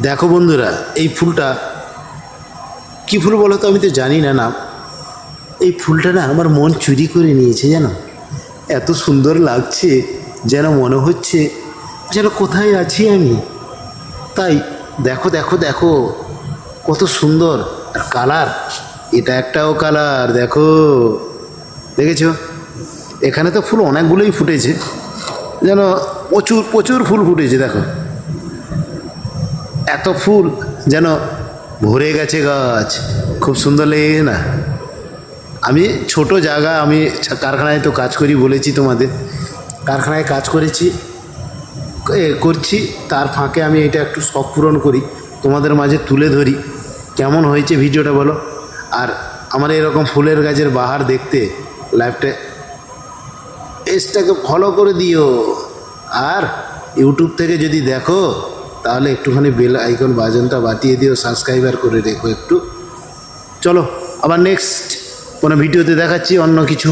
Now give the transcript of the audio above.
দেখো বন্ধুরা, এই ফুলটা কী ফুল বলো তো, আমি তো জানি না নাম। এই ফুলটা না আমার মন চুরি করে নিয়েছে জানো। এত সুন্দর লাগছে, যেন মনে হচ্ছে যেন কোথায় আছি আমি। তাই দেখো দেখো দেখো, কত সুন্দর আর কালার। এটা একটাও কালার, দেখো, দেখেছো? এখানে তো ফুল অনেকগুলোই ফুটেছে, যেন প্রচুর প্রচুর ফুল ফুটেছে। দেখো এত ফুল যেন ভরে গেছে গাছ। খুব সুন্দর লেগেছে না? আমি ছোট জায়গা, আমি কারখানায় তো কাজ করি, বলেছি তোমাদের। কারখানায় কাজ করছি, তার ফাঁকে আমি এটা একটু শখ পূরণ করি, তোমাদের মাঝে তুলে ধরি। কেমন হয়েছে ভিডিওটা বলো? আর আমার এরকম ফুলের গাছের বাহার দেখতে লাইভটা পেজটাকে ফলো করে দিও। আর ইউটিউব থেকে যদি দেখো তাহলে একটুখানি বেল আইকন বাজনটা বাটিয়ে দিও, সাবস্ক্রাইবার করে রেখো একটু। চলো আবার নেক্সট কোনো ভিডিওতে দেখাচ্ছি অন্য কিছু।